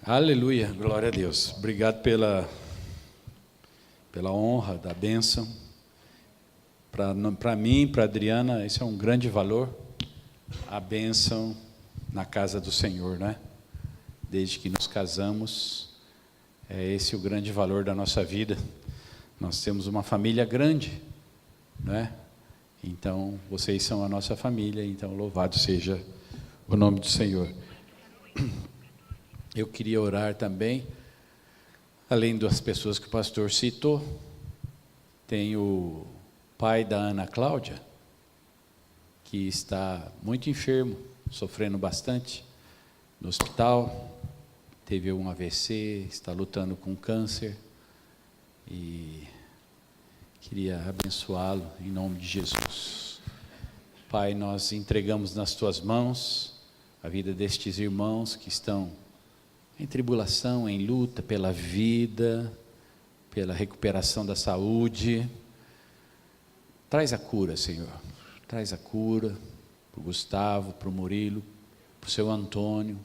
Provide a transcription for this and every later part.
Aleluia, glória a Deus. Obrigado pela honra da bênção. Para mim, para a Adriana, esse é um grande valor, a bênção na casa do Senhor, né? Desde que nos casamos, é esse o grande valor da nossa vida. Nós temos uma família grande, né? Então, vocês são a nossa família, então louvado seja o nome do Senhor. Eu queria orar também, além das pessoas que o pastor citou, tem o pai da Ana Cláudia, que está muito enfermo, sofrendo bastante no hospital, teve um AVC, está lutando com câncer, e queria abençoá-lo em nome de Jesus. Pai, nós entregamos nas tuas mãos a vida destes irmãos que estão em tribulação, em luta pela vida, pela recuperação da saúde. Traz a cura, Senhor. Traz a cura para o Gustavo, para o Murilo, para o seu Antônio.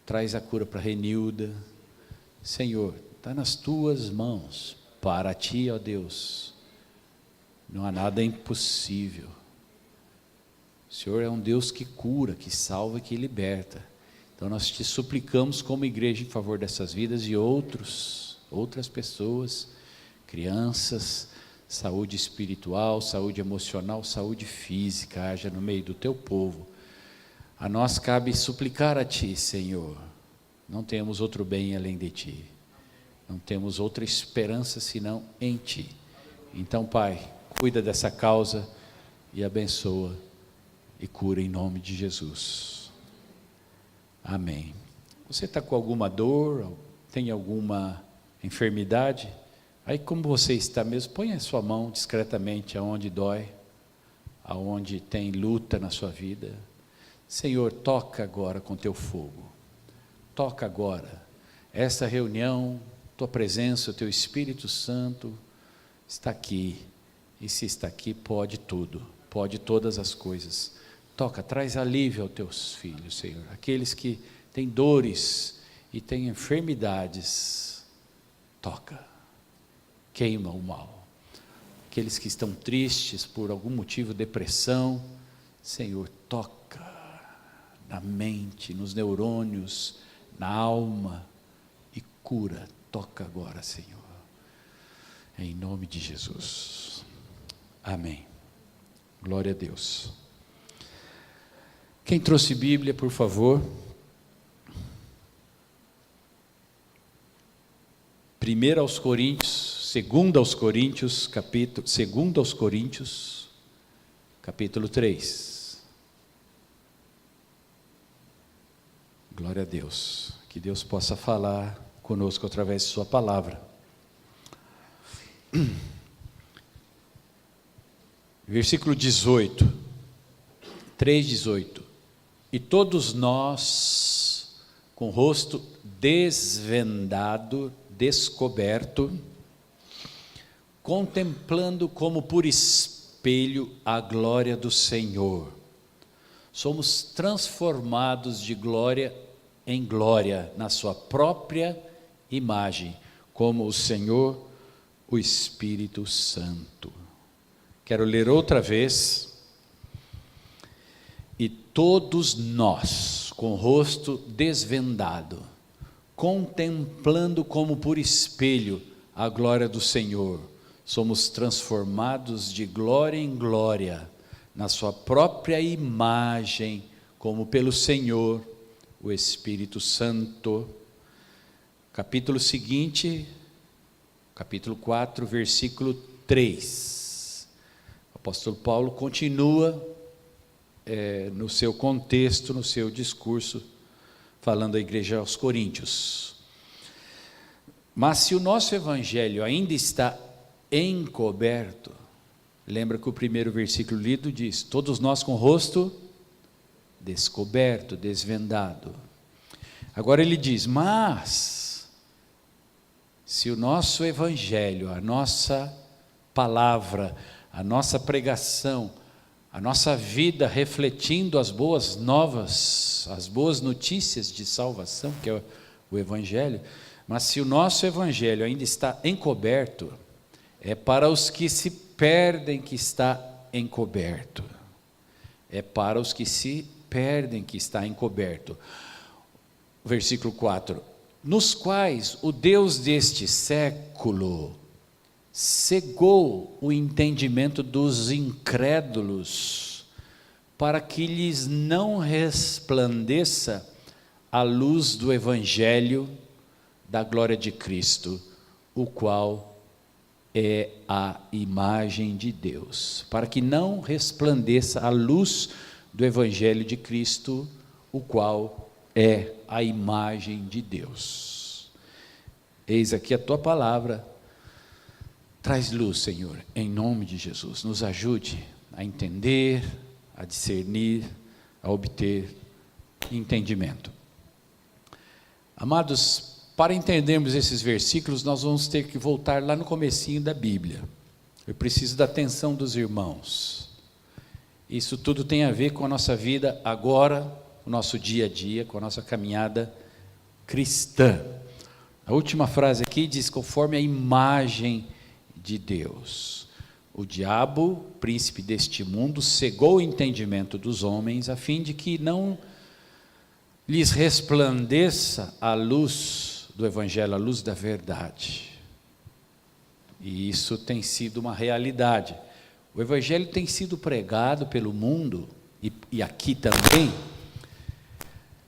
Traz a cura para a Renilda. Senhor, está nas tuas mãos. Para ti, ó Deus, não há nada impossível. O Senhor é um Deus que cura, que salva e que liberta. Então nós te suplicamos como igreja em favor dessas vidas e outras pessoas, crianças, saúde espiritual, saúde emocional, saúde física, haja no meio do teu povo. A nós cabe suplicar a ti, Senhor. Não temos outro bem além de ti. Não temos outra esperança senão em ti. Então, Pai, cuida dessa causa e abençoa e cura em nome de Jesus. Amém. Você está com alguma dor, tem alguma enfermidade? Aí como você está mesmo, põe a sua mão discretamente aonde dói, aonde tem luta na sua vida. Senhor, toca agora com teu fogo. Toca agora. Essa reunião, tua presença, o teu Espírito Santo está aqui. E se está aqui, pode tudo, pode todas as coisas. Toca, traz alívio aos teus filhos, Senhor. Aqueles que têm dores e têm enfermidades, toca, queima o mal. Aqueles que estão tristes por algum motivo, depressão, Senhor, toca na mente, nos neurônios, na alma e cura. Toca agora, Senhor, em nome de Jesus. Amém. Glória a Deus. Quem trouxe Bíblia, por favor? 2 aos Coríntios, 2 aos Coríntios, capítulo 3. Glória a Deus. Que Deus possa falar conosco através de sua palavra. Versículo 18, 3:18. E todos nós, com o rosto desvendado, descoberto, contemplando como por espelho a glória do Senhor, somos transformados de glória em glória, na sua própria imagem, como o Senhor, o Espírito Santo. Quero ler outra vez. E todos nós, com o rosto desvendado, contemplando como por espelho a glória do Senhor, somos transformados de glória em glória, na sua própria imagem, como pelo Senhor, o Espírito Santo. Capítulo seguinte, capítulo 4, versículo 3. O apóstolo Paulo continua no seu contexto, no seu discurso, falando à igreja aos Coríntios. Mas se o nosso evangelho ainda está encoberto, lembra que o primeiro versículo lido diz, todos nós com o rosto descoberto, desvendado. Agora ele diz, mas se o nosso evangelho, a nossa palavra, a nossa pregação, a nossa vida refletindo as boas novas, as boas notícias de salvação, que é o Evangelho, mas se o nosso Evangelho ainda está encoberto, é para os que se perdem que está encoberto. É para os que se perdem que está encoberto. Versículo 4: nos quais o Deus deste século cegou o entendimento dos incrédulos, para que lhes não resplandeça a luz do Evangelho da glória de Cristo, o qual é a imagem de Deus. Para que não resplandeça a luz do Evangelho de Cristo, o qual é a imagem de Deus. Eis aqui a tua palavra, traz luz, Senhor, em nome de Jesus. Nos ajude a entender, a discernir, a obter entendimento. Amados, para entendermos esses versículos, nós vamos ter que voltar lá no comecinho da Bíblia. Eu preciso da atenção dos irmãos. Isso tudo tem a ver com a nossa vida agora, o nosso dia a dia, com a nossa caminhada cristã. A última frase aqui diz: conforme a imagem de Deus. O diabo, príncipe deste mundo, cegou o entendimento dos homens, a fim de que não lhes resplandeça a luz do Evangelho, a luz da verdade. E isso tem sido uma realidade. O Evangelho tem sido pregado pelo mundo, e aqui também,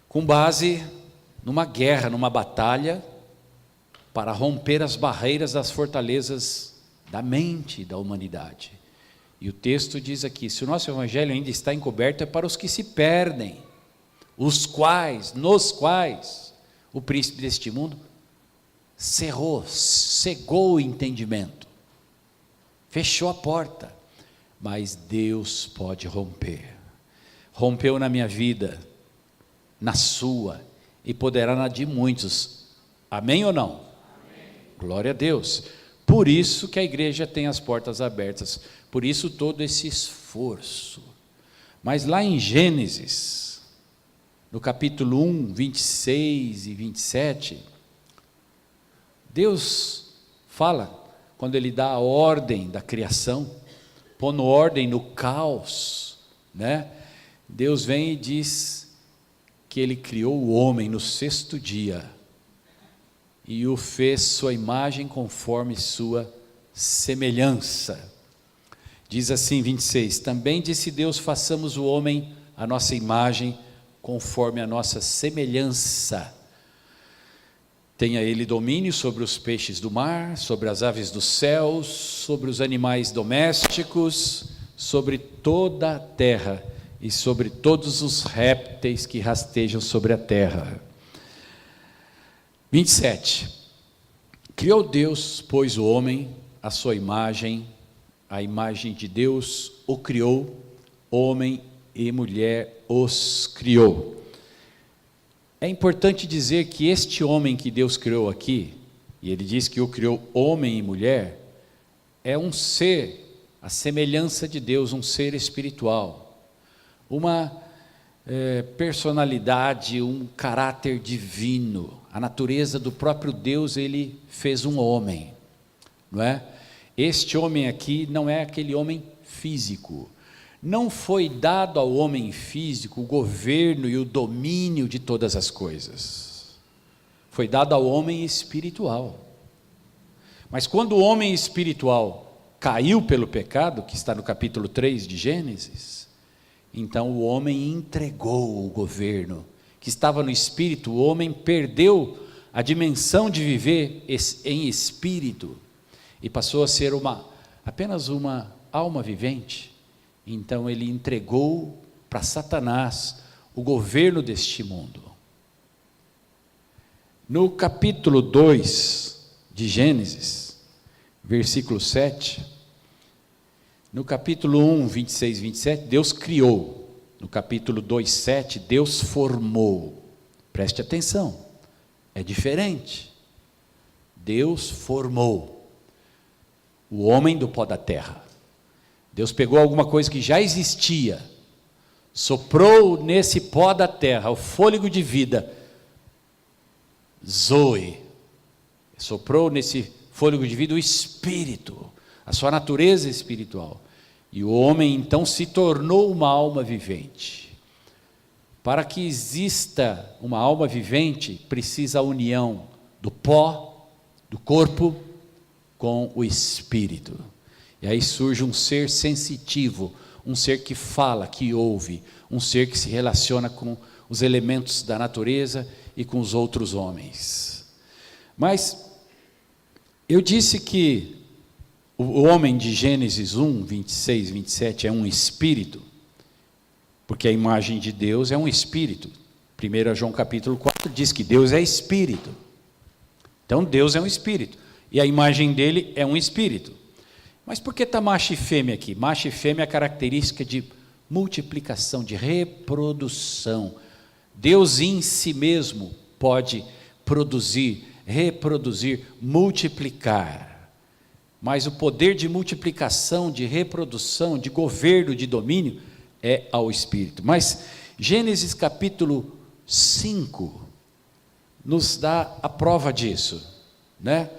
com base numa guerra, numa batalha, para romper as barreiras das fortalezas da mente da humanidade. E o texto diz aqui: se o nosso Evangelho ainda está encoberto, é para os que se perdem, nos quais o príncipe deste mundo cegou o entendimento, fechou a porta. Mas Deus pode romper. Rompeu na minha vida, na sua, e poderá na de muitos. Amém ou não? Amém. Glória a Deus. Por isso que a igreja tem as portas abertas, por isso todo esse esforço. Mas lá em Gênesis, no capítulo 1, 26 e 27, Deus fala, quando Ele dá a ordem da criação, pondo ordem no caos, né? Deus vem e diz que Ele criou o homem no 6º dia, e o fez sua imagem conforme sua semelhança. Diz assim, 26, também disse Deus: façamos o homem a nossa imagem, conforme a nossa semelhança. Tenha ele domínio sobre os peixes do mar, sobre as aves dos céus, sobre os animais domésticos, sobre toda a terra, e sobre todos os répteis que rastejam sobre a terra. 27, criou Deus, pois, o homem, a sua imagem, a imagem de Deus o criou, homem e mulher os criou. É importante dizer que este homem que Deus criou aqui, e Ele diz que o criou homem e mulher, é um ser, a semelhança de Deus, um ser espiritual, uma personalidade, um caráter divino. A natureza do próprio Deus, Ele fez um homem, não é? Este homem aqui não é aquele homem físico. Não foi dado ao homem físico o governo e o domínio de todas as coisas. Foi dado ao homem espiritual. Mas quando o homem espiritual caiu pelo pecado, que está no capítulo 3 de Gênesis, então o homem entregou o governo, que estava no espírito. O homem perdeu a dimensão de viver em espírito, e passou a ser apenas uma alma vivente. Então ele entregou para Satanás o governo deste mundo. No capítulo 2 de Gênesis, versículo 7, no capítulo 1, 26 e 27, Deus criou. No capítulo 2, 7, Deus formou. Preste atenção, é diferente. Deus formou o homem do pó da terra. Deus pegou alguma coisa que já existia, soprou nesse pó da terra o fôlego de vida, Zoe. Soprou nesse fôlego de vida o espírito, a sua natureza espiritual. E o homem então se tornou uma alma vivente. Para que exista uma alma vivente, precisa a união do pó, do corpo, com o espírito. E aí surge um ser sensitivo, um ser que fala, que ouve, um ser que se relaciona com os elementos da natureza e com os outros homens. Mas eu disse que o homem de Gênesis 1, 26, 27 é um espírito, porque a imagem de Deus é um espírito. 1 João capítulo 4 diz que Deus é espírito. Então Deus é um espírito, e a imagem dele é um espírito. Mas por que está macho e fêmea aqui? Macho e fêmea é a característica de multiplicação, de reprodução. Deus em si mesmo pode produzir, reproduzir, multiplicar. Mas o poder de multiplicação, de reprodução, de governo, de domínio, é ao Espírito. Mas Gênesis capítulo 5 nos dá a prova disso, né?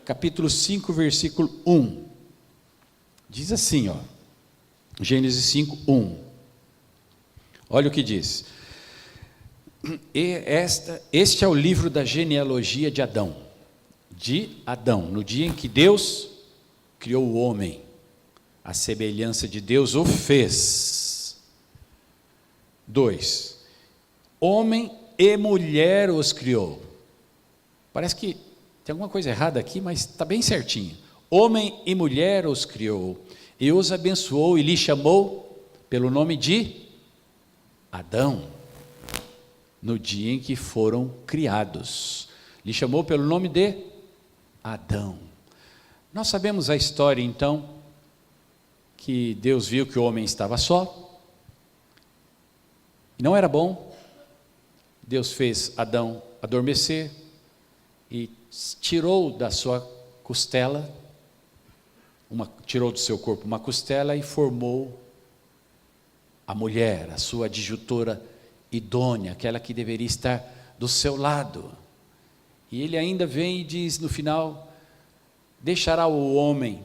Capítulo 5, versículo 1. Diz assim, ó, Gênesis 5, 1. Olha o que diz. Este é o livro da genealogia de Adão. No dia em que Deus criou o homem, a semelhança de Deus o fez. 2. Homem e mulher os criou. Parece que tem alguma coisa errada aqui, mas está bem certinho. Homem e mulher os criou, e os abençoou, e lhe chamou pelo nome de Adão, no dia em que foram criados. Lhe chamou pelo nome de Adão. Nós sabemos a história, então, que Deus viu que o homem estava só, e não era bom. Deus fez Adão adormecer, e tirou da sua costela, tirou do seu corpo uma costela e formou a mulher, a sua adjutora idônea, aquela que deveria estar do seu lado. E ele ainda vem e diz no final: deixará o homem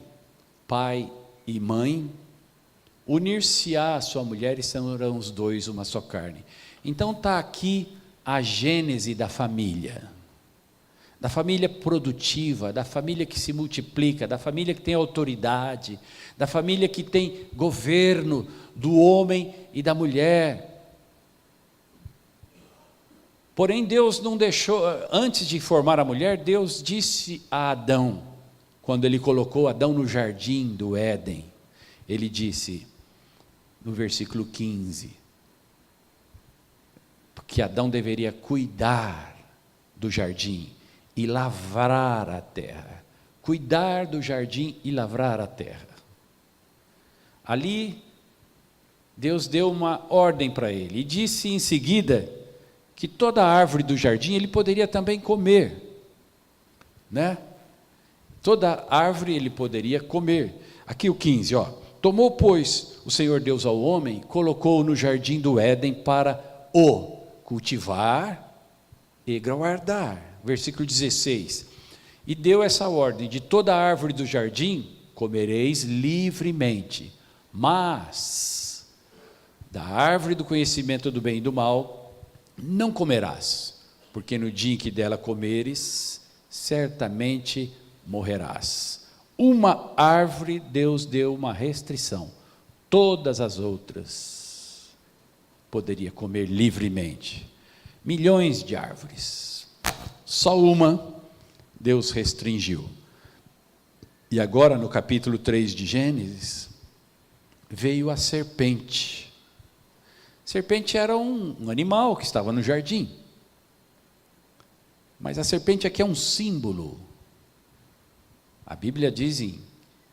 pai e mãe, unir-se-á a sua mulher e serão os dois uma só carne. Então está aqui a gênese da família produtiva, da família que se multiplica, da família que tem autoridade, da família que tem governo do homem e da mulher. Porém, Deus não deixou, antes de formar a mulher, Deus disse a Adão, quando ele colocou Adão no jardim do Éden, ele disse, no versículo 15, que Adão deveria cuidar do jardim e lavrar a terra. Cuidar do jardim e lavrar a terra. Ali, Deus deu uma ordem para ele, e disse em seguida, que toda árvore do jardim ele poderia também comer, né? Toda árvore ele poderia comer. Aqui o 15, ó. Tomou, pois, o Senhor Deus ao homem, colocou-o no jardim do Éden para o cultivar e guardar. Versículo 16, e deu essa ordem: de toda árvore do jardim comereis livremente, mas da árvore do conhecimento do bem e do mal não comerás, porque no dia em que dela comeres, certamente morrerás. Uma árvore Deus deu uma restrição, todas as outras poderia comer livremente. Milhões de árvores, só uma Deus restringiu. E agora no capítulo 3 de Gênesis, veio a serpente. Serpente era um animal que estava no jardim. Mas a serpente aqui é um símbolo. A Bíblia diz em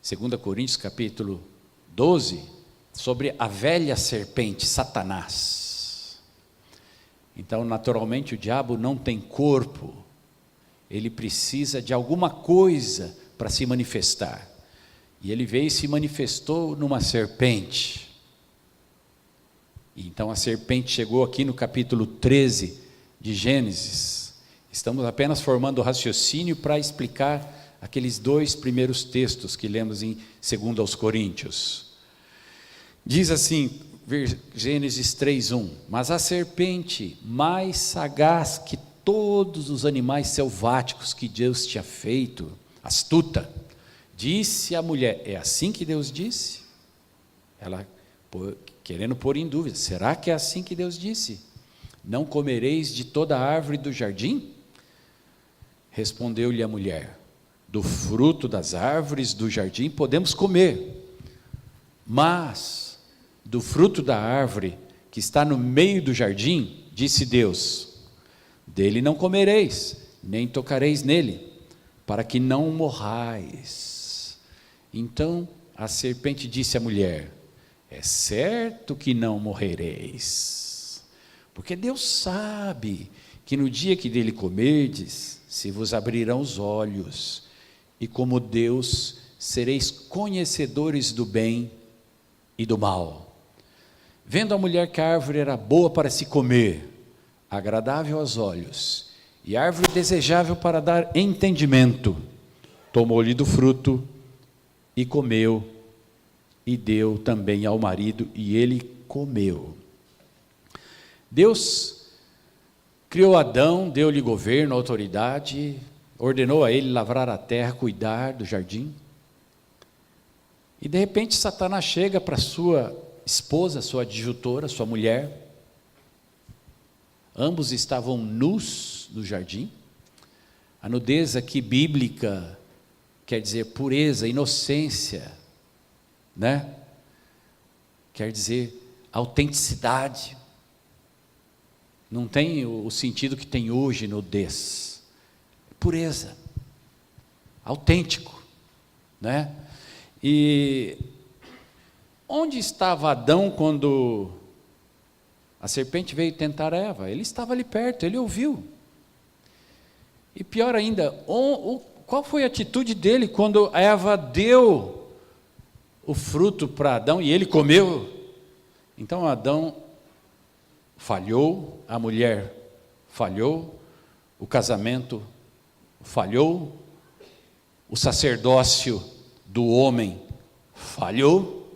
2 Coríntios capítulo 12, sobre a velha serpente, Satanás. Então, naturalmente, o diabo não tem corpo. Ele precisa de alguma coisa para se manifestar. E ele veio e se manifestou numa serpente. Então a serpente chegou aqui no capítulo 13 de Gênesis. Estamos apenas formando o raciocínio para explicar aqueles 2 primeiros textos que lemos em 2 aos Coríntios. Diz assim, Gênesis 3:1: mas a serpente, mais sagaz que todos os animais selváticos que Deus tinha feito, astuta, disse à mulher, é assim que Deus disse? Ela querendo pôr em dúvida, será que é assim que Deus disse? Não comereis de toda árvore do jardim? Respondeu-lhe a mulher, do fruto das árvores do jardim podemos comer, mas do fruto da árvore que está no meio do jardim, disse Deus, dele não comereis, nem tocareis nele, para que não morrais. Então a serpente disse à mulher, é certo que não morrereis, porque Deus sabe que no dia que dele comerdes, se vos abrirão os olhos, e como Deus, sereis conhecedores do bem e do mal. Vendo a mulher que a árvore era boa para se comer, agradável aos olhos, e árvore desejável para dar entendimento, tomou-lhe do fruto, e comeu, e deu também ao marido, e ele comeu. Deus criou Adão, deu-lhe governo, autoridade, ordenou a ele lavrar a terra, cuidar do jardim. E de repente Satanás chega para sua esposa, sua adjutora, sua mulher. Ambos estavam nus no jardim. A nudez aqui bíblica quer dizer pureza, inocência, né? Quer dizer autenticidade. Não tem o sentido que tem hoje nudez. Pureza, autêntico, né? E onde estava Adão quando a serpente veio tentar Eva? Ele estava ali perto, ele ouviu. E pior ainda, qual foi a atitude dele quando Eva deu o fruto para Adão e ele comeu? Então Adão falhou, a mulher falhou, o casamento falhou, o sacerdócio do homem falhou,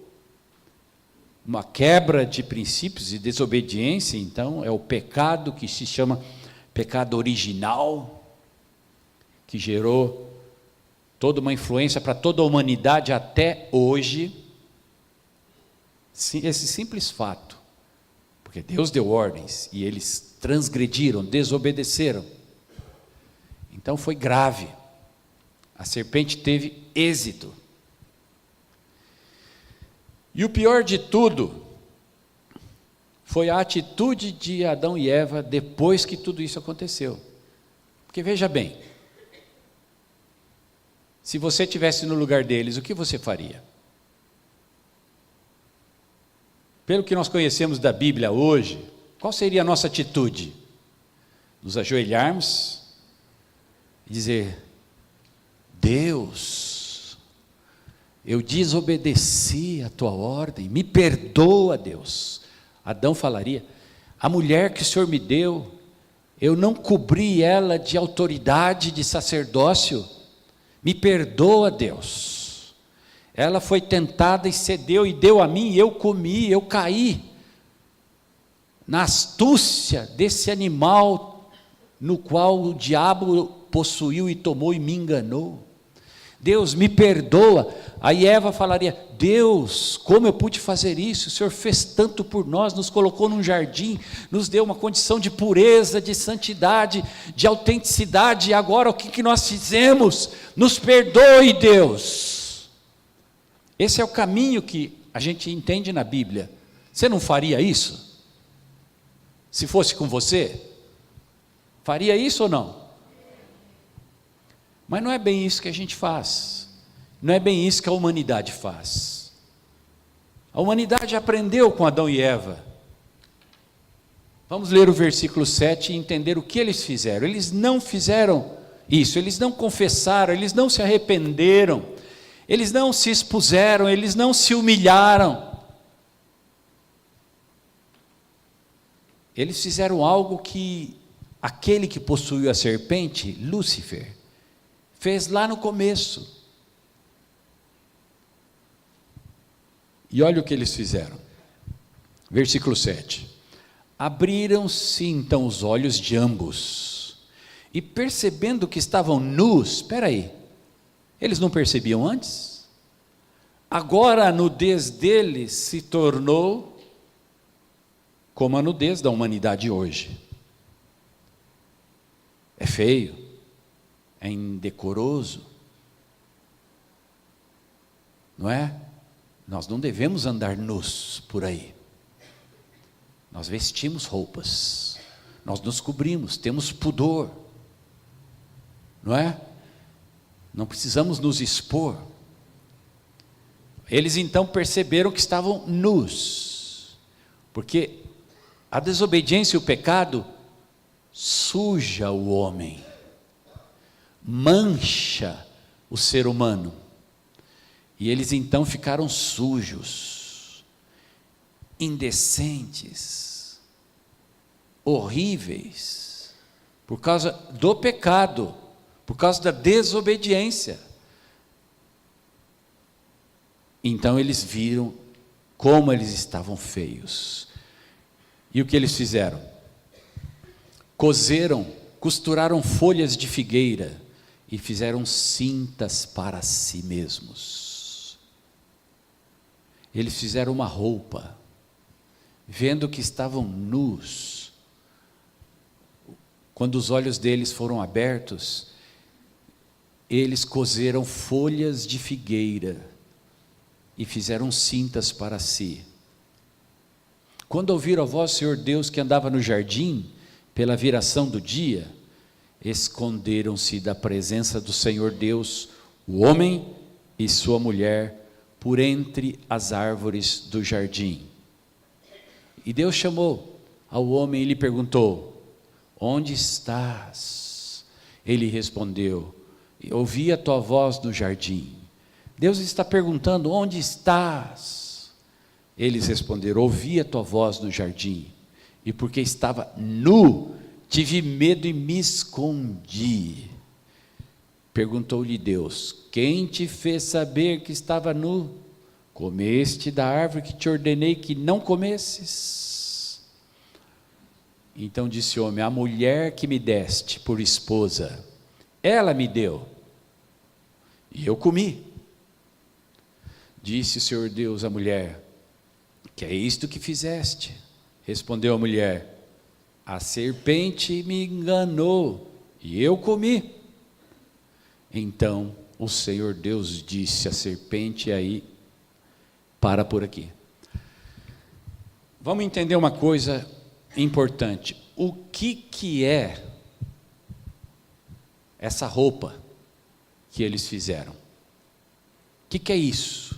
uma quebra de princípios e desobediência. Então é o pecado que se chama pecado original, que gerou toda uma influência para toda a humanidade até hoje. Esse simples fato, porque Deus deu ordens e eles transgrediram, desobedeceram, então foi grave. A serpente teve êxito. E o pior de tudo foi a atitude de Adão e Eva depois que tudo isso aconteceu. Porque veja bem, se você estivesse no lugar deles, o que você faria? Pelo que nós conhecemos da Bíblia hoje, qual seria a nossa atitude? Nos ajoelharmos e dizer, Deus, eu desobedeci a tua ordem, me perdoa, Deus. Adão falaria, a mulher que o Senhor me deu, eu não cobri ela de autoridade, de sacerdócio, me perdoa, Deus. Ela foi tentada e cedeu e deu a mim, e eu comi, eu caí na astúcia desse animal no qual o diabo possuiu e tomou e me enganou. Deus, me perdoa. Aí Eva falaria, Deus, como eu pude fazer isso? O Senhor fez tanto por nós, nos colocou num jardim, nos deu uma condição de pureza, de santidade, de autenticidade, e agora o que nós fizemos? Nos perdoe, Deus. Esse é o caminho que a gente entende na Bíblia. Você não faria isso? Se fosse com você? Faria isso ou não? Mas não é bem isso que a gente faz. Não é bem isso que a humanidade faz. A humanidade aprendeu com Adão e Eva. Vamos ler o versículo 7 e entender o que eles fizeram. Eles não fizeram isso, eles não confessaram, eles não se arrependeram, eles não se expuseram, eles não se humilharam. Eles fizeram algo que aquele que possuiu a serpente, Lúcifer, fez lá no começo. E olha o que eles fizeram. Versículo 7. Abriram-se então os olhos de ambos, e percebendo que estavam nus, espera aí, eles não percebiam antes? Agora a nudez deles se tornou como a nudez da humanidade hoje. É feio, é indecoroso, não é? Nós não devemos andar nus por aí. Nós vestimos roupas, nós nos cobrimos, temos pudor, não é? Não precisamos nos expor. Eles então perceberam que estavam nus, porque a desobediência e o pecado suja o homem, mancha o ser humano, e eles então ficaram sujos, indecentes, horríveis, por causa do pecado, por causa da desobediência. Então eles viram como eles estavam feios, e o que eles fizeram? Costuraram folhas de figueira e fizeram cintas para si mesmos. Eles fizeram uma roupa, vendo que estavam nus. Quando os olhos deles foram abertos, eles coseram folhas de figueira e fizeram cintas para si. Quando ouviram a voz do Senhor Deus que andava no jardim, pela viração do dia, esconderam-se da presença do Senhor Deus, o homem e sua mulher, por entre as árvores do jardim. E Deus chamou ao homem e lhe perguntou: onde estás? Ele respondeu: ouvi a tua voz no jardim. Deus está perguntando: onde estás? Eles responderam: ouvi a tua voz no jardim, e porque estava nu, tive medo e me escondi. Perguntou-lhe Deus: quem te fez saber que estava nu? Comeste da árvore que te ordenei que não comesses? Então disse o homem: a mulher que me deste por esposa, ela me deu, e eu comi. Disse o Senhor Deus à mulher: que é isto que fizeste? Respondeu a mulher: a serpente me enganou, e eu comi. Então o Senhor Deus disse à serpente: aí, para por aqui. Vamos entender uma coisa importante. O que é essa roupa que eles fizeram? O que é isso?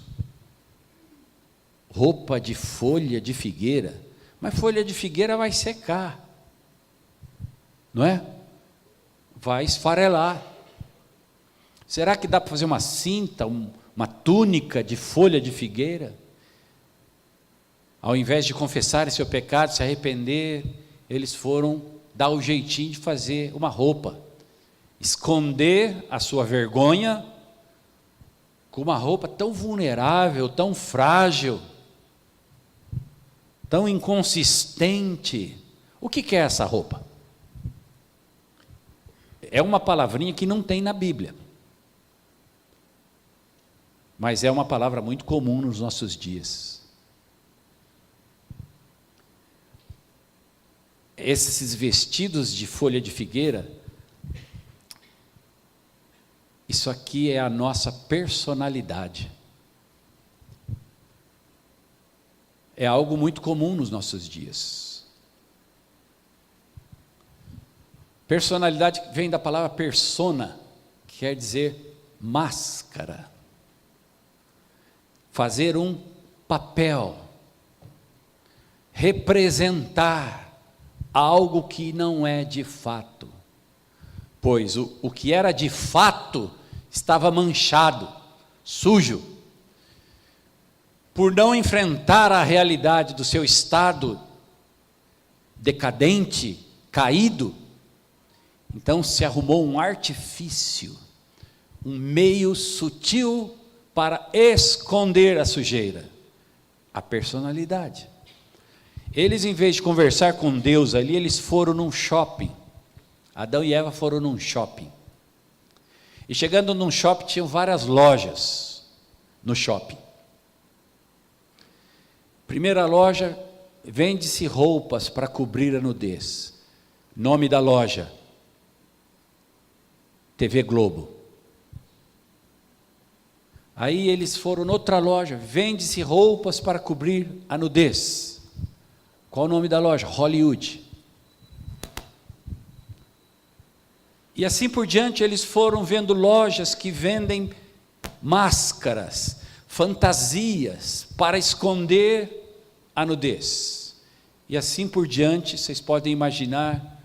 Roupa de folha de figueira. Mas folha de figueira vai secar, não é? Vai esfarelar. Será que dá para fazer uma cinta, uma túnica de folha de figueira? Ao invés de confessar seu pecado, se arrepender, eles foram dar o jeitinho de fazer uma roupa, esconder a sua vergonha com uma roupa tão vulnerável, tão frágil, tão inconsistente. O que é essa roupa? É uma palavrinha que não tem na Bíblia, mas é uma palavra muito comum nos nossos dias. Esses vestidos de folha de figueira, isso aqui é a nossa personalidade. É algo muito comum nos nossos dias. Personalidade vem da palavra persona, que quer dizer máscara. Fazer um papel, representar algo que não é de fato, pois o que era de fato estava manchado, sujo. Por não enfrentar a realidade do seu estado decadente, caído, Então se arrumou um artifício, um meio sutil para esconder a sujeira, a personalidade. Eles, em vez de conversar com Deus ali, eles foram num shopping. Adão e Eva foram num shopping. E chegando num shopping, tinham várias lojas no shopping. Primeira loja, vende-se roupas para cobrir a nudez. Nome da loja: TV Globo. Aí eles foram noutra loja, vende-se roupas para cobrir a nudez. Qual o nome da loja? Hollywood. E assim por diante, eles foram vendo lojas que vendem máscaras, fantasias para esconder a nudez. E assim por diante, vocês podem imaginar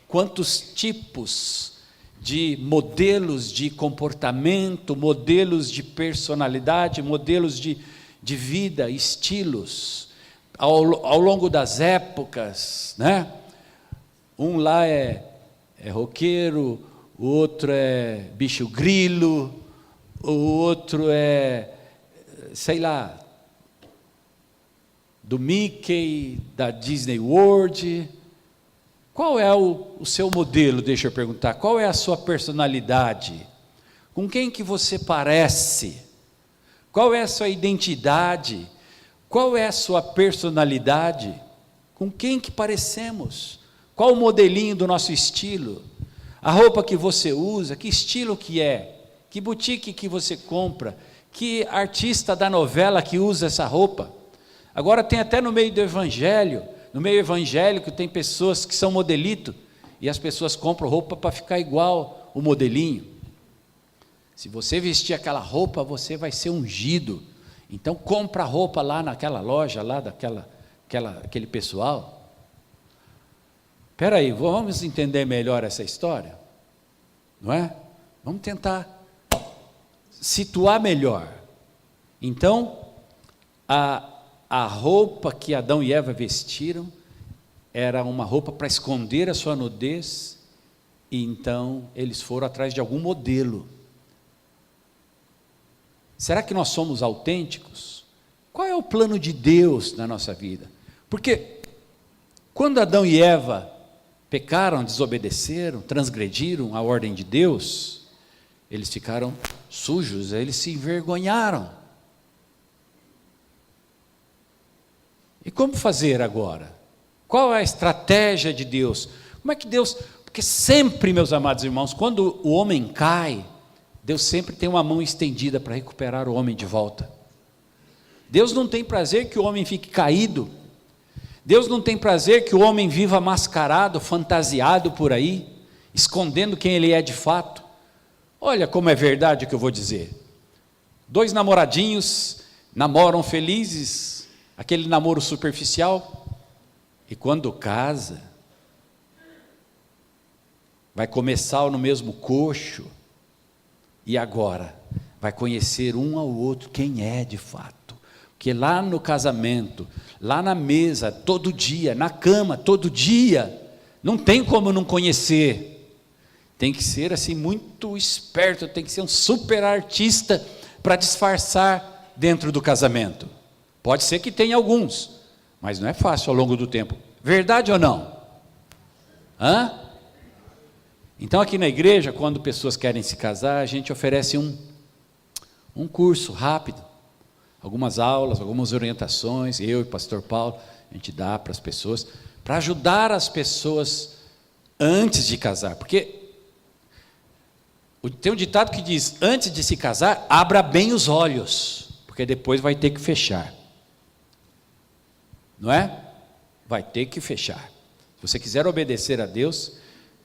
quantos tipos de modelos de comportamento, modelos de personalidade, modelos de vida, estilos, ao longo das épocas, né? Um lá é roqueiro, o outro é bicho grilo, o outro é, sei lá, do Mickey, da Disney World. Qual é o seu modelo, deixa eu perguntar, qual é a sua personalidade? Com quem que você parece? Qual é a sua identidade? Qual é a sua personalidade? Com quem que parecemos? Qual o modelinho do nosso estilo? A roupa que você usa, que estilo que é? Que boutique que você compra? Que artista da novela que usa essa roupa? Agora tem até no meio do evangelho, no meio evangélico tem pessoas que são modelito, e as pessoas compram roupa para ficar igual o modelinho. Se você vestir aquela roupa, você vai ser ungido. Então compra roupa lá naquela loja, lá aquele pessoal. Espera aí, vamos entender melhor essa história? Não é? Vamos tentar situar melhor. Então, a roupa que Adão e Eva vestiram era uma roupa para esconder a sua nudez, e então eles foram atrás de algum modelo. Será que nós somos autênticos? Qual é o plano de Deus na nossa vida? Porque quando Adão e Eva pecaram, desobedeceram, transgrediram a ordem de Deus, eles ficaram sujos, eles se envergonharam. E como fazer agora? Qual é a estratégia de Deus? Como é que Deus... Porque sempre, meus amados irmãos, quando o homem cai, Deus sempre tem uma mão estendida para recuperar o homem de volta. Deus não tem prazer que o homem fique caído. Deus não tem prazer que o homem viva mascarado, fantasiado por aí, escondendo quem ele é de fato. Olha como é verdade o que eu vou dizer. 2 namoradinhos namoram felizes, aquele namoro superficial, e quando casa, vai comer sal no mesmo coxo, e agora vai conhecer um ao outro quem é de fato. Porque lá no casamento, lá na mesa, todo dia, na cama, todo dia, não tem como não conhecer. Tem que ser assim muito esperto, tem que ser um super artista para disfarçar dentro do casamento. Pode ser que tenha alguns, mas não é fácil ao longo do tempo. Verdade ou não? Hã? Então aqui na igreja, quando pessoas querem se casar, a gente oferece um curso rápido, algumas aulas, algumas orientações, eu e o pastor Paulo, a gente dá para as pessoas, para ajudar as pessoas antes de casar, porque tem um ditado que diz, antes de se casar, abra bem os olhos, porque depois vai ter que fechar, não é? Vai ter que fechar. Se você quiser obedecer a Deus,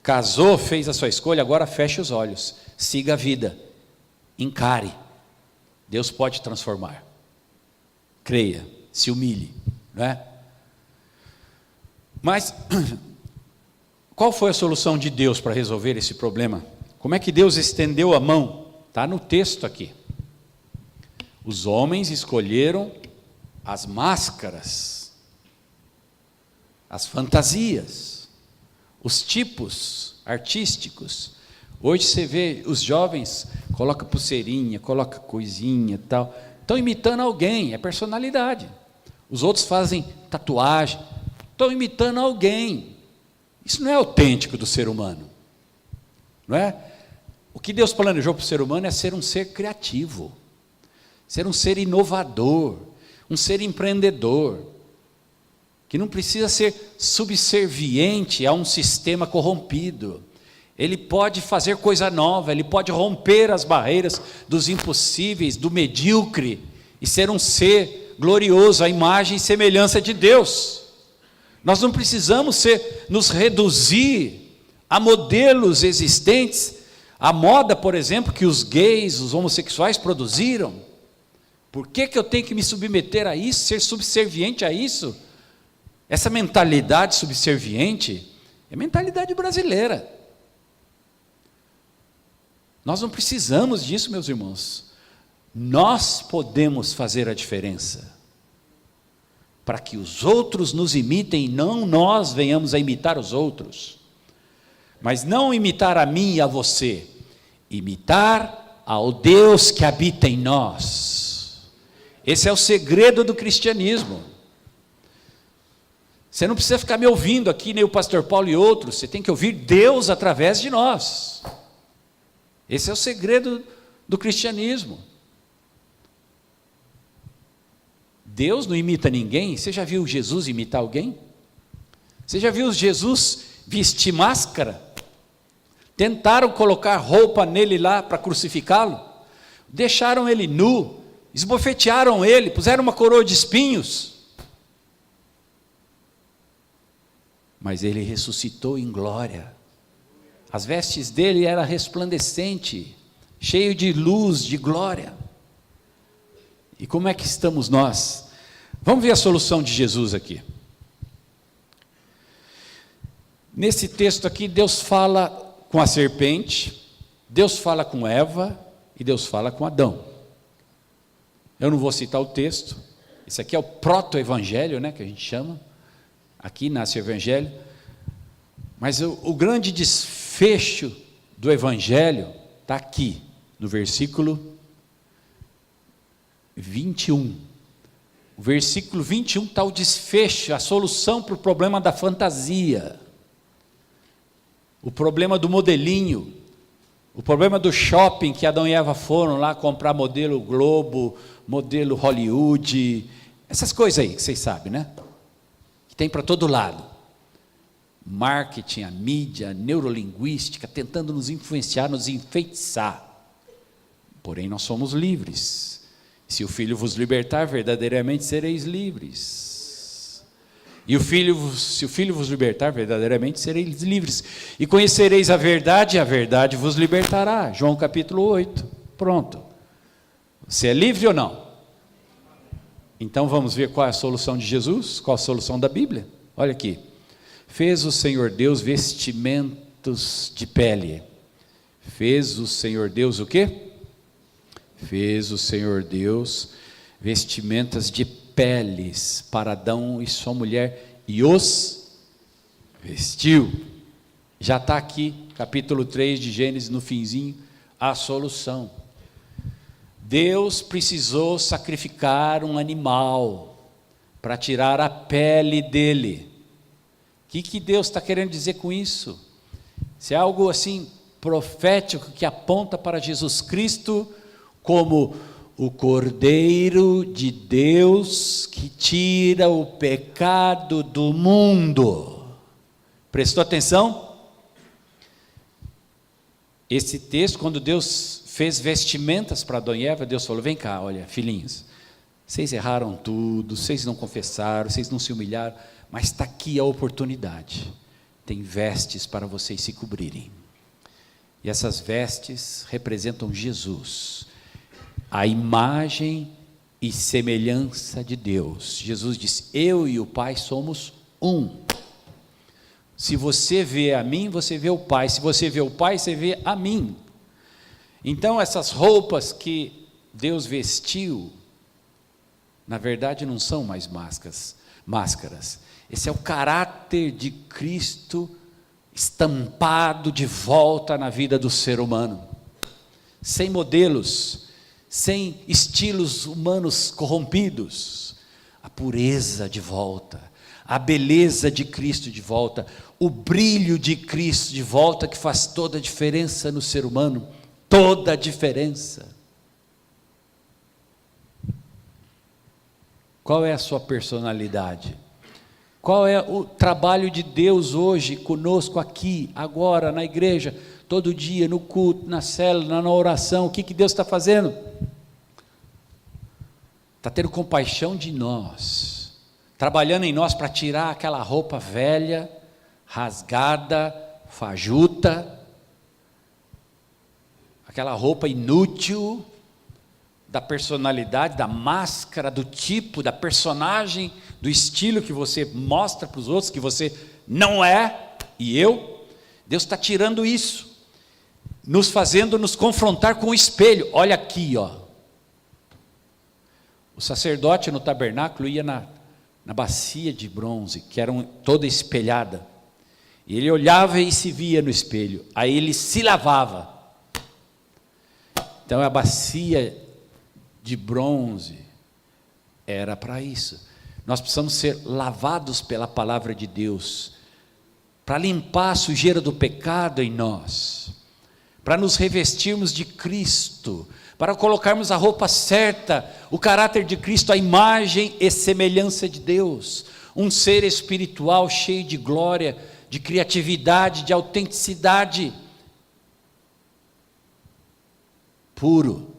casou, fez a sua escolha, agora feche os olhos, siga a vida, encare, Deus pode transformar. Creia, se humilhe, não é? Mas, qual foi a solução de Deus para resolver esse problema? Como é que Deus estendeu a mão? Está no texto aqui. Os homens escolheram as máscaras, as fantasias. os tipos artísticos. Hoje você vê os jovens, coloca pulseirinha, coloca coisinha e tal, estão imitando alguém, é personalidade. Os outros fazem tatuagem, estão imitando alguém. Isso não é autêntico do ser humano, não é? O que Deus planejou para o ser humano é ser um ser criativo, ser um ser inovador, um ser empreendedor, que não precisa ser subserviente a um sistema corrompido. Ele pode fazer coisa nova, ele pode romper as barreiras dos impossíveis, do medíocre, e ser um ser glorioso, à imagem e semelhança de Deus. Nós não precisamos nos reduzir a modelos existentes, a moda, por exemplo, que os gays, os homossexuais produziram. Por que eu tenho que me submeter a isso, ser subserviente a isso? Essa mentalidade subserviente é mentalidade brasileira. Nós não precisamos disso, meus irmãos. Nós podemos fazer a diferença, para que os outros nos imitem, e não nós venhamos a imitar os outros. Mas não imitar a mim e a você, imitar ao Deus que habita em nós. Esse é o segredo do cristianismo. Você não precisa ficar me ouvindo aqui, nem o pastor Paulo e outros, você tem que ouvir Deus através de nós. Esse é o segredo do cristianismo. Deus não imita ninguém. Você já viu Jesus imitar alguém? Você já viu Jesus vestir máscara? Tentaram colocar roupa nele lá para crucificá-lo, deixaram ele nu, esbofetearam ele, puseram uma coroa de espinhos, mas ele ressuscitou em glória. As vestes dele eram resplandecentes, cheio de luz, de glória. E como é que estamos nós? Vamos ver a solução de Jesus aqui. Nesse texto aqui, Deus fala com a serpente, Deus fala com Eva e Deus fala com Adão. Eu não vou citar o texto, esse aqui é o proto-evangelho, né, que a gente chama, aqui nasce o evangelho, mas o grande desfecho do evangelho está aqui, no versículo 21. O versículo 21 está o desfecho, a solução para o problema da fantasia, o problema do modelinho, o problema do shopping que Adão e Eva foram lá comprar modelo Globo, modelo Hollywood, essas coisas aí que vocês sabem, né? Que tem para todo lado. Marketing, a mídia, a neurolinguística, tentando nos influenciar, nos enfeitiçar. Porém, nós somos livres. Se o Filho vos libertar, verdadeiramente sereis livres. E se o Filho vos libertar, verdadeiramente sereis livres. E conhecereis a verdade vos libertará. João capítulo 8. Pronto. Você é livre ou não? Então vamos ver qual é a solução de Jesus, qual a solução da Bíblia. Olha aqui. Fez o Senhor Deus vestimentos de pele. Fez o Senhor Deus o quê? Fez o Senhor Deus vestimentas de peles para Adão e sua mulher e os vestiu. Já está aqui, capítulo 3 de Gênesis, no finzinho, a solução. Deus precisou sacrificar um animal para tirar a pele dele. O que Deus está querendo dizer com isso? Se é algo assim profético que aponta para Jesus Cristo como o Cordeiro de Deus que tira o pecado do mundo. Prestou atenção? Esse texto, quando Deus fez vestimentas para Adão e Eva, Deus falou: vem cá, olha, filhinhos, vocês erraram tudo, vocês não confessaram, vocês não se humilharam, mas está aqui a oportunidade, tem vestes para vocês se cobrirem, e essas vestes representam Jesus, a imagem e semelhança de Deus. Jesus disse: eu e o Pai somos um. Se você vê a mim, você vê o Pai. Se você vê o Pai, você vê a mim. Então essas roupas que Deus vestiu, na verdade não são mais máscaras. Esse é o caráter de Cristo estampado de volta na vida do ser humano, sem modelos, sem estilos humanos corrompidos, a pureza de volta, a beleza de Cristo de volta, o brilho de Cristo de volta, que faz toda a diferença no ser humano, toda a diferença. Qual é a sua personalidade? Qual é o trabalho de Deus hoje conosco aqui, agora, na igreja, todo dia, no culto, na célula, na oração? O que Deus está fazendo? Está tendo compaixão de nós, trabalhando em nós para tirar aquela roupa velha, rasgada, fajuta, aquela roupa inútil, da personalidade, da máscara, do tipo, da personagem, do estilo que você mostra para os outros, que você não é, e eu. Deus está tirando isso, nos fazendo nos confrontar com o espelho. Olha aqui, ó. O sacerdote no tabernáculo ia na bacia de bronze, que era toda espelhada, e ele olhava e se via no espelho, aí ele se lavava. Então a bacia de bronze era para isso. Nós precisamos ser lavados pela palavra de Deus, para limpar a sujeira do pecado em nós, para nos revestirmos de Cristo, para colocarmos a roupa certa, o caráter de Cristo, a imagem e semelhança de Deus, um ser espiritual cheio de glória, de criatividade, de autenticidade, puro,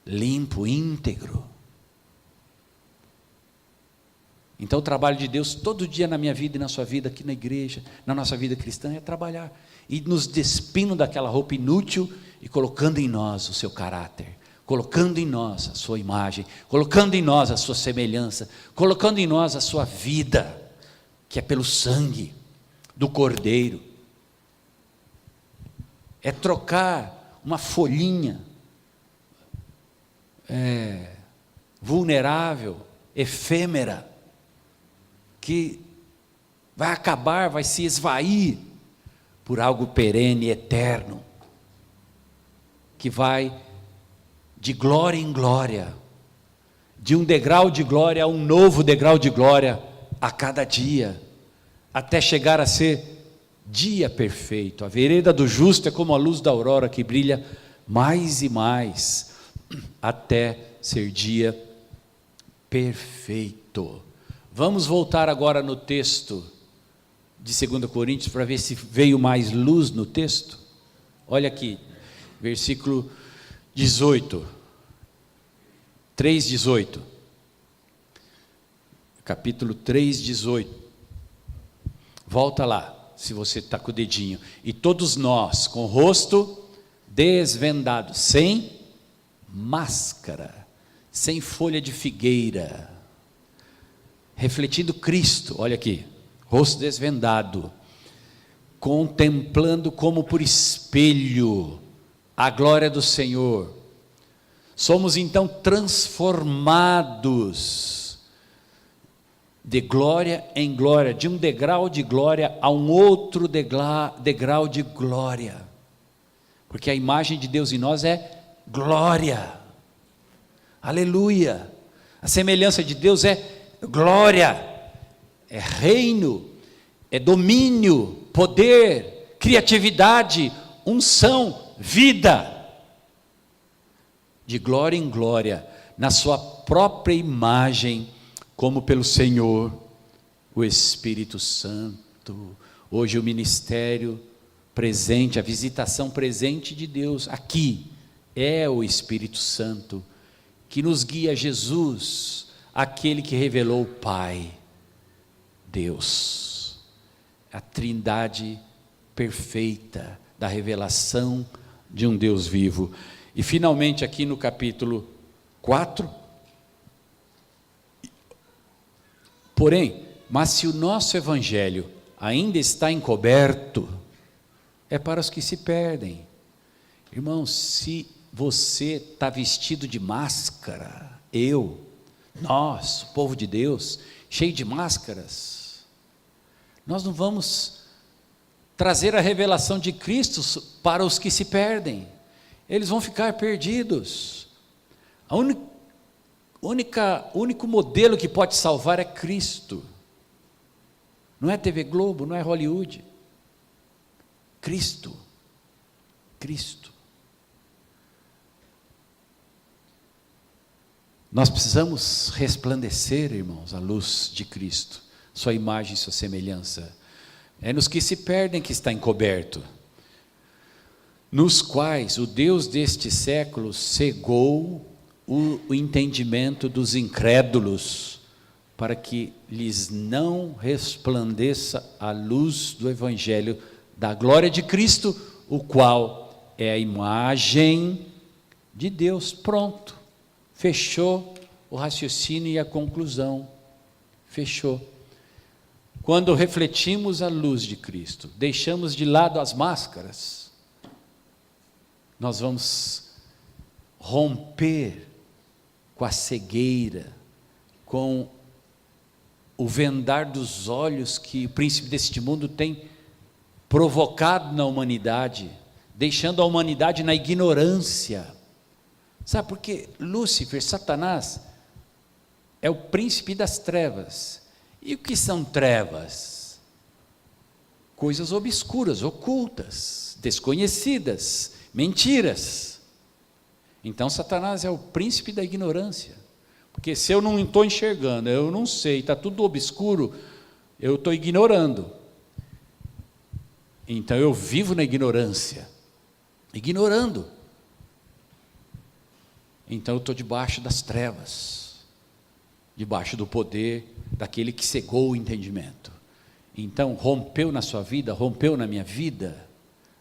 limpo, íntegro. Então o trabalho de Deus todo dia na minha vida e na sua vida, aqui na igreja, na nossa vida cristã, é trabalhar, e nos despindo daquela roupa inútil, e colocando em nós o seu caráter, colocando em nós a sua imagem, colocando em nós a sua semelhança, colocando em nós a sua vida, que é pelo sangue do Cordeiro. É trocar uma folhinha vulnerável, efêmera, que vai acabar, vai se esvair, por algo perene, eterno, que vai de glória em glória, de um degrau de glória a um novo degrau de glória a cada dia, até chegar a ser dia perfeito. A vereda do justo é como a luz da aurora, que brilha mais e mais, até ser dia perfeito. Vamos voltar agora no texto de 2 Coríntios, para ver se veio mais luz no texto. Olha aqui, versículo 18, 3:18, capítulo 3:18, volta lá, se você está com o dedinho. E todos nós, com o rosto desvendado, sem máscara, sem folha de figueira, refletindo Cristo, olha aqui, rosto desvendado, contemplando como por espelho a glória do Senhor, somos então transformados de glória em glória, de um degrau de glória a um outro degrau de glória, porque a imagem de Deus em nós é glória, aleluia. A semelhança de Deus é glória, é reino, é domínio, poder, criatividade, unção, vida, de glória em glória, na sua própria imagem, como pelo Senhor, o Espírito Santo. Hoje o ministério presente, a visitação presente de Deus aqui, é o Espírito Santo, que nos guia a Jesus, aquele que revelou o Pai, Deus, a trindade perfeita da revelação de um Deus vivo. E finalmente aqui no capítulo 4, porém, mas se o nosso evangelho ainda está encoberto, é para os que se perdem. Irmãos, se você está vestido de máscara, nós, o povo de Deus, cheio de máscaras, nós não vamos trazer a revelação de Cristo para os que se perdem. Eles vão ficar perdidos. O único modelo que pode salvar é Cristo. Não é TV Globo, não é Hollywood. Cristo. Cristo. Nós precisamos resplandecer, irmãos, a luz de Cristo, sua imagem e sua semelhança. É nos que se perdem que está encoberto, nos quais o Deus deste século cegou o entendimento dos incrédulos, para que lhes não resplandeça a luz do Evangelho da glória de Cristo, o qual é a imagem de Deus. Pronto, fechou o raciocínio e a conclusão, fechou. Quando refletimos a luz de Cristo, deixamos de lado as máscaras, nós vamos romper com a cegueira, com o vendar dos olhos que o príncipe deste mundo tem provocado na humanidade, deixando a humanidade na ignorância. Sabe por quê? Lúcifer, Satanás, é o príncipe das trevas. E o que são trevas? Coisas obscuras, ocultas, desconhecidas, mentiras. Então Satanás é o príncipe da ignorância, porque se eu não estou enxergando, eu não sei, está tudo obscuro, eu estou ignorando. Então eu vivo na ignorância, ignorando. Então eu estou debaixo das trevas, debaixo do poder daquele que cegou o entendimento. Então rompeu na sua vida, rompeu na minha vida,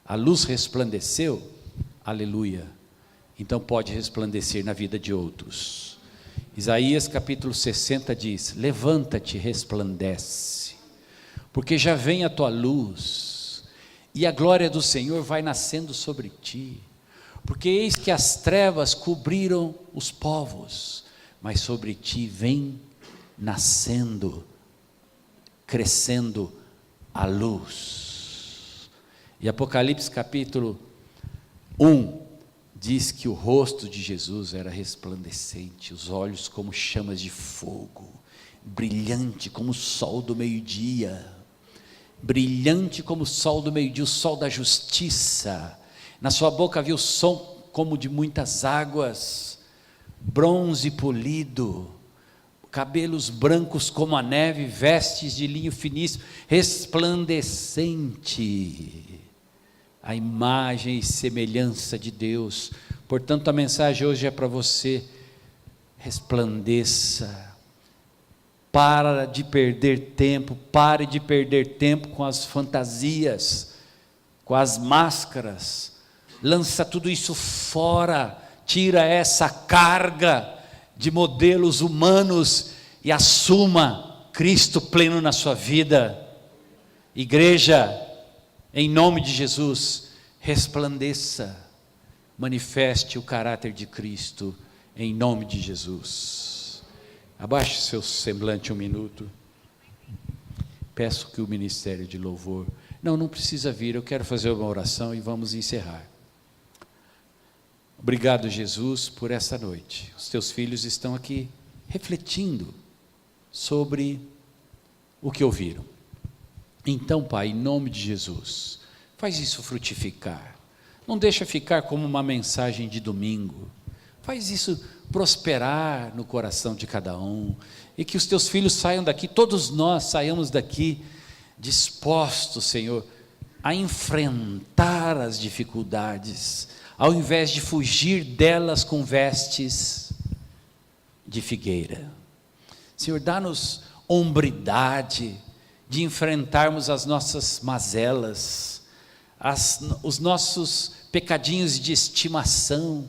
a luz resplandeceu, aleluia. Então pode resplandecer na vida de outros. Isaías capítulo 60 diz: levanta-te, resplandece, porque já vem a tua luz, e a glória do Senhor vai nascendo sobre ti. Porque eis que as trevas cobriram os povos, mas sobre ti vem nascendo, crescendo a luz. E Apocalipse capítulo 1 diz que o rosto de Jesus era resplandecente, os olhos como chamas de fogo, brilhante como o sol do meio-dia, brilhante como o sol do meio-dia, o sol da justiça. Na sua boca havia o som como de muitas águas, bronze polido, cabelos brancos como a neve, vestes de linho finíssimo, resplandecente, a imagem e semelhança de Deus. Portanto, a mensagem hoje é para você: resplandeça, pare de perder tempo com as fantasias, com as máscaras, lança tudo isso fora, tira essa carga de modelos humanos e assuma Cristo pleno na sua vida. Igreja, em nome de Jesus, resplandeça, manifeste o caráter de Cristo, em nome de Jesus. Abaixe seu semblante um minuto. Peço que o ministério de louvor, não precisa vir, eu quero fazer uma oração e vamos encerrar. Obrigado, Jesus, por essa noite. Os teus filhos estão aqui refletindo sobre o que ouviram. Então, Pai, em nome de Jesus, faz isso frutificar. Não deixa ficar como uma mensagem de domingo. Faz isso prosperar no coração de cada um. E que os teus filhos saiam daqui, todos nós saiamos daqui dispostos, Senhor, a enfrentar as dificuldades, ao invés de fugir delas com vestes de figueira. Senhor, dá-nos hombridade de enfrentarmos as nossas mazelas, os nossos pecadinhos de estimação,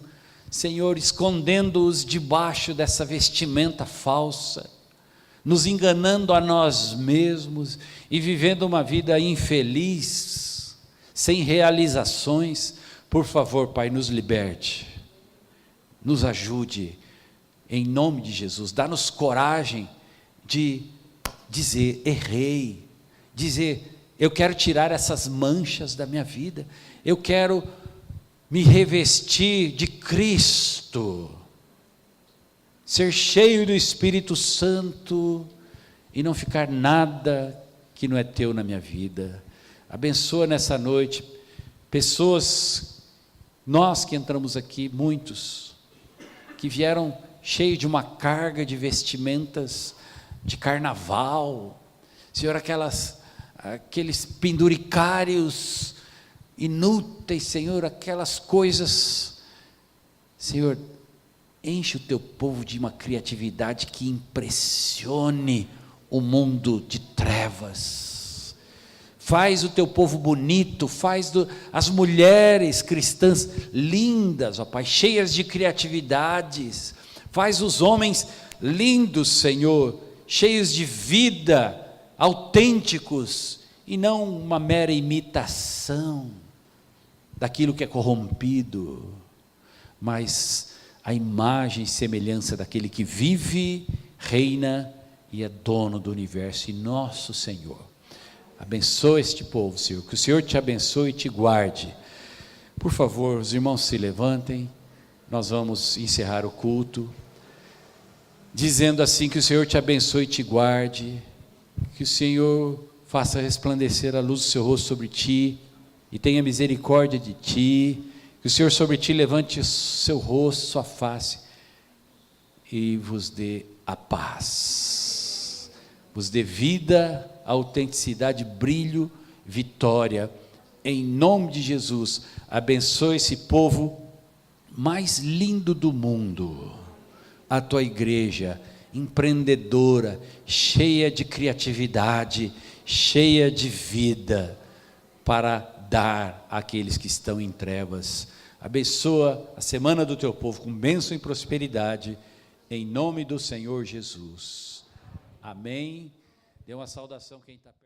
Senhor, escondendo-os debaixo dessa vestimenta falsa, nos enganando a nós mesmos e vivendo uma vida infeliz, sem realizações. Por favor, Pai, nos liberte, nos ajude, em nome de Jesus. Dá-nos coragem de dizer: errei, dizer: Eu quero tirar essas manchas da minha vida. Eu quero me revestir de Cristo, ser cheio do Espírito Santo e não ficar nada que não é teu na minha vida. Abençoa nessa noite pessoas, nós que entramos aqui, muitos, que vieram cheios de uma carga de vestimentas de carnaval, Senhor, aqueles penduricários inúteis, Senhor, aquelas coisas, Senhor, enche o teu povo de uma criatividade que impressione o mundo de trevas, faz o teu povo bonito, faz as mulheres cristãs lindas, ó Pai, cheias de criatividades, faz os homens lindos, Senhor, cheios de vida, autênticos, e não uma mera imitação daquilo que é corrompido, mas a imagem e semelhança daquele que vive, reina e é dono do universo, e nosso Senhor. Abençoa este povo, Senhor, que o Senhor te abençoe e te guarde. Por favor, os irmãos se levantem, nós vamos encerrar o culto, dizendo assim: que o Senhor te abençoe e te guarde, que o Senhor faça resplandecer a luz do seu rosto sobre ti, e tenha misericórdia de ti, que o Senhor sobre ti levante o seu rosto, sua face, e vos dê a paz, vos dê vida, autenticidade, brilho, vitória, em nome de Jesus. Abençoe esse povo mais lindo do mundo, a tua igreja empreendedora, cheia de criatividade, cheia de vida, para dar àqueles que estão em trevas. Abençoa a semana do teu povo com bênção e prosperidade, em nome do Senhor Jesus. Amém. Dê uma saudação quem está perto.